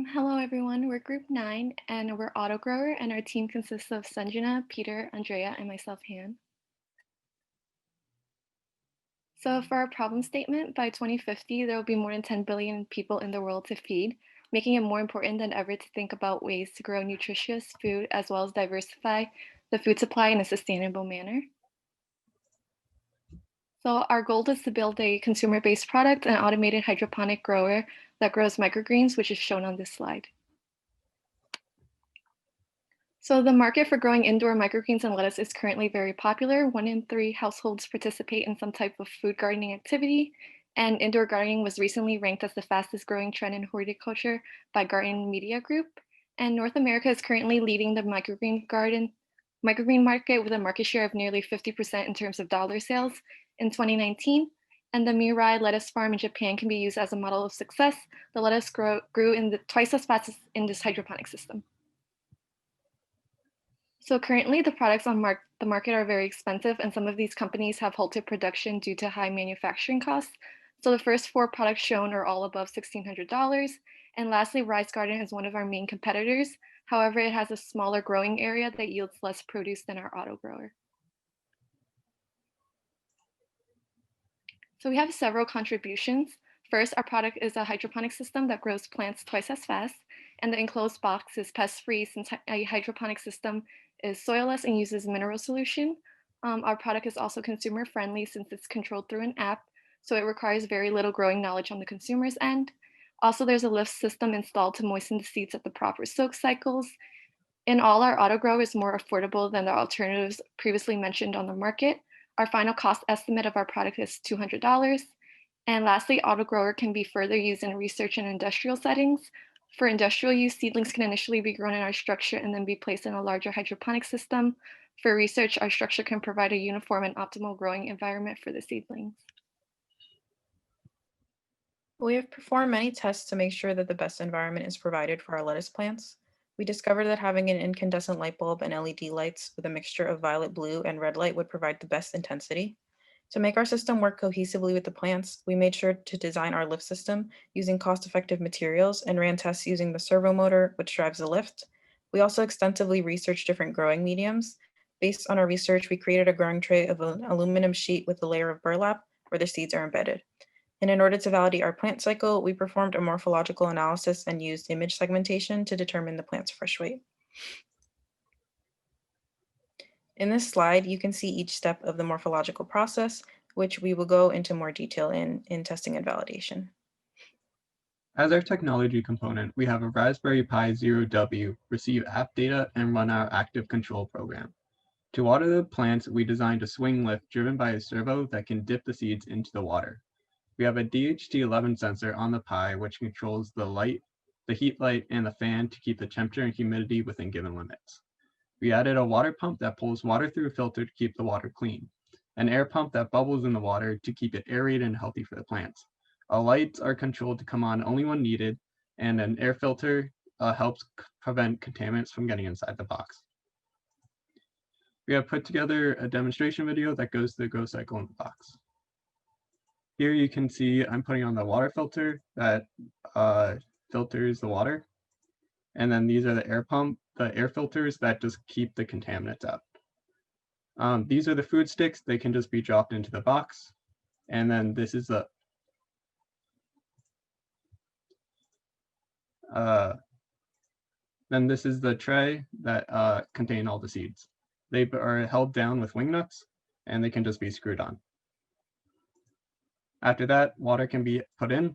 Hello everyone, we're group 9 and we're auto grower and our team consists of Sanjana, Peter, Andrea, and myself, Han. So for our problem statement, by 2050, there will be more than 10 billion people in the world to feed, making it more important than ever to think about ways to grow nutritious food as well as diversify the food supply in a sustainable manner. So our goal is to build a consumer-based product, an automated hydroponic grower that grows microgreens, which is shown on this slide. So the market for growing indoor microgreens and lettuce is currently very popular. 1 in 3 households participate in some type of food gardening activity, and indoor gardening was recently ranked as the fastest growing trend in horticulture by Garden Media Group. And North America is currently leading the microgreen market with a market share of nearly 50% in terms of dollar sales in 2019. And the Mirai lettuce farm in Japan can be used as a model of success. The lettuce grew in twice as fast as in this hydroponic system. So currently, the products on the market are very expensive, and some of these companies have halted production due to high manufacturing costs. So the first 4 products shown are all above $1,600. And lastly, Rise Garden is one of our main competitors. However, it has a smaller growing area that yields less produce than our auto grower. So we have several contributions. First, our product is a hydroponic system that grows plants twice as fast, and the enclosed box is pest-free since a hydroponic system is soilless and uses mineral solution. Our product is also consumer-friendly since it's controlled through an app, so it requires very little growing knowledge on the consumer's end. Also, there's a lift system installed to moisten the seeds at the proper soak cycles. In all, our auto grow is more affordable than the alternatives previously mentioned on the market. Our final cost estimate of our product is $200. And lastly, auto grower can be further used in research and industrial settings. For industrial use, seedlings can initially be grown in our structure and then be placed in a larger hydroponic system. For research, our structure can provide a uniform and optimal growing environment for the seedlings. We have performed many tests to make sure that the best environment is provided for our lettuce plants. We discovered that having an incandescent light bulb and LED lights with a mixture of violet, blue, and red light would provide the best intensity. To make our system work cohesively with the plants, we made sure to design our lift system using cost-effective materials and ran tests using the servo motor, which drives the lift. We also extensively researched different growing mediums. Based on our research, we created a growing tray of an aluminum sheet with a layer of burlap where the seeds are embedded. And in order to validate our plant cycle, we performed a morphological analysis and used image segmentation to determine the plant's fresh weight. In this slide, you can see each step of the morphological process, which we will go into more detail in testing and validation. As our technology component, we have a Raspberry Pi Zero W receive app data and run our active control program. To water the plants, we designed a swing lift driven by a servo that can dip the seeds into the water. We have a DHT11 sensor on the Pi, which controls the light, the heat light, and the fan to keep the temperature and humidity within given limits. We added a water pump that pulls water through a filter to keep the water clean, an air pump that bubbles in the water to keep it aerated and healthy for the plants. Our lights are controlled to come on only when needed, and an air filter helps prevent contaminants from getting inside the box. We have put together a demonstration video that goes through the grow cycle in the box. Here you can see I'm putting on the water filter that filters the water. And then these are the air filters that just keep the contaminants out. These are the food sticks. They can just be dropped into the box. And then this is the tray that contain all the seeds. They are held down with wing nuts, and they can just be screwed on. After that, water can be put in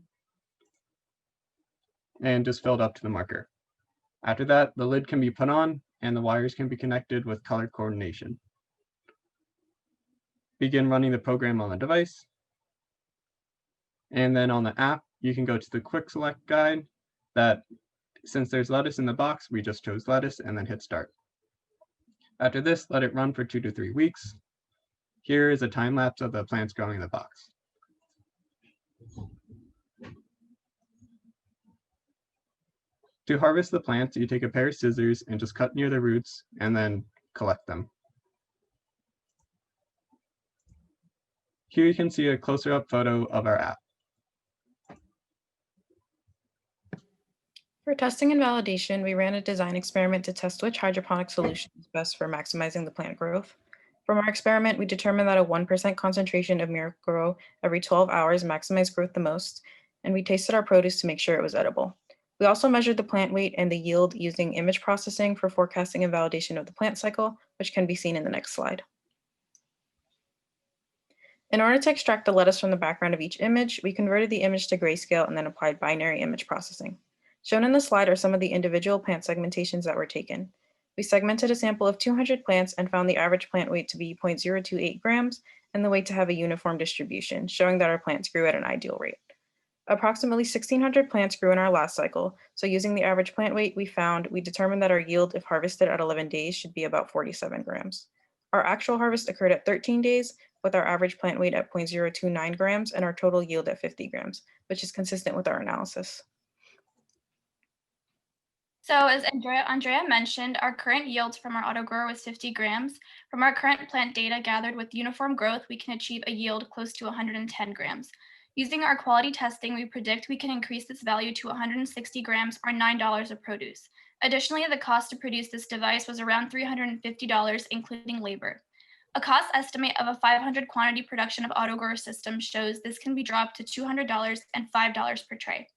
and just filled up to the marker. After that, the lid can be put on and the wires can be connected with color coordination. Begin running the program on the device. And then on the app, you can go to the quick select guide that, since there's lettuce in the box, we just chose lettuce and then hit start. After this, let it run for 2 to 3 weeks. Here is a time lapse of the plants growing in the box. To harvest the plants, you take a pair of scissors and just cut near the roots and then collect them. Here you can see a closer up photo of our app. For testing and validation, we ran a design experiment to test which hydroponic solution is best for maximizing the plant growth. From our experiment, we determined that a 1% concentration of Miracle-Gro every 12 hours maximized growth the most, and we tasted our produce to make sure it was edible. We also measured the plant weight and the yield using image processing for forecasting and validation of the plant cycle, which can be seen in the next slide. In order to extract the lettuce from the background of each image, we converted the image to grayscale and then applied binary image processing. Shown in the slide are some of the individual plant segmentations that were taken. We segmented a sample of 200 plants and found the average plant weight to be 0.028 grams and the weight to have a uniform distribution, showing that our plants grew at an ideal rate. Approximately 1,600 plants grew in our last cycle, so using the average plant weight we determined that our yield if harvested at 11 days should be about 47 grams. Our actual harvest occurred at 13 days, with our average plant weight at 0.029 grams and our total yield at 50 grams, which is consistent with our analysis. So as Andrea mentioned, our current yield from our auto grower was 50 grams. From our current plant data gathered with uniform growth, we can achieve a yield close to 110 grams. Using our quality testing, we predict we can increase this value to 160 grams or $9 of produce. Additionally, the cost to produce this device was around $350, including labor. A cost estimate of a 500 quantity production of auto grower system shows this can be dropped to $200 and $5 per tray.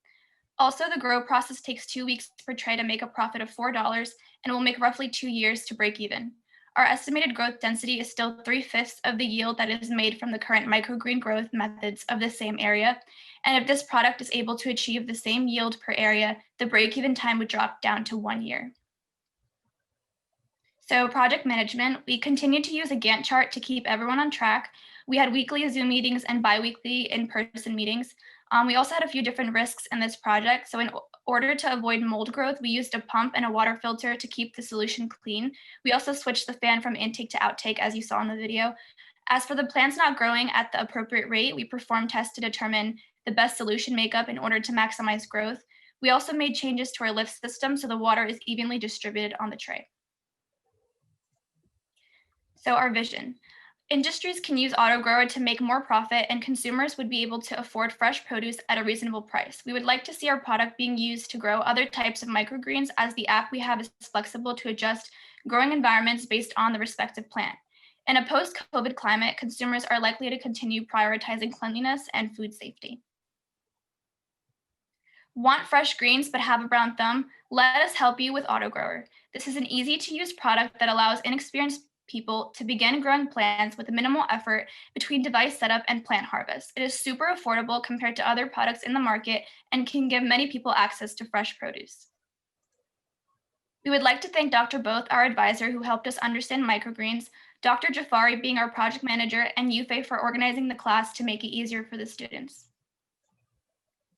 Also, the grow process takes 2 weeks per tray to make a profit of $4 and will make roughly 2 years to break even. Our estimated growth density is still 3/5 of the yield that is made from the current microgreen growth methods of the same area. And if this product is able to achieve the same yield per area, the break-even time would drop down to 1 year. So project management, we continued to use a Gantt chart to keep everyone on track. We had weekly Zoom meetings and bi-weekly in-person meetings. We also had a few different risks in this project. So in order to avoid mold growth, we used a pump and a water filter to keep the solution clean. We also switched the fan from intake to outtake, as you saw in the video. As for the plants not growing at the appropriate rate, we performed tests to determine the best solution makeup in order to maximize growth. We also made changes to our lift system so the water is evenly distributed on the tray. So our vision. Industries can use AutoGrower to make more profit and consumers would be able to afford fresh produce at a reasonable price. We would like to see our product being used to grow other types of microgreens as the app we have is flexible to adjust growing environments based on the respective plant. In a post-COVID climate, consumers are likely to continue prioritizing cleanliness and food safety. Want fresh greens but have a brown thumb? Let us help you with AutoGrower. This is an easy-to-use product that allows inexperienced people to begin growing plants with minimal effort between device setup and plant harvest. It is super affordable compared to other products in the market and can give many people access to fresh produce. We would like to thank Dr. Both, our advisor, who helped us understand microgreens, Dr. Jafari being our project manager, and Yufei for organizing the class to make it easier for the students.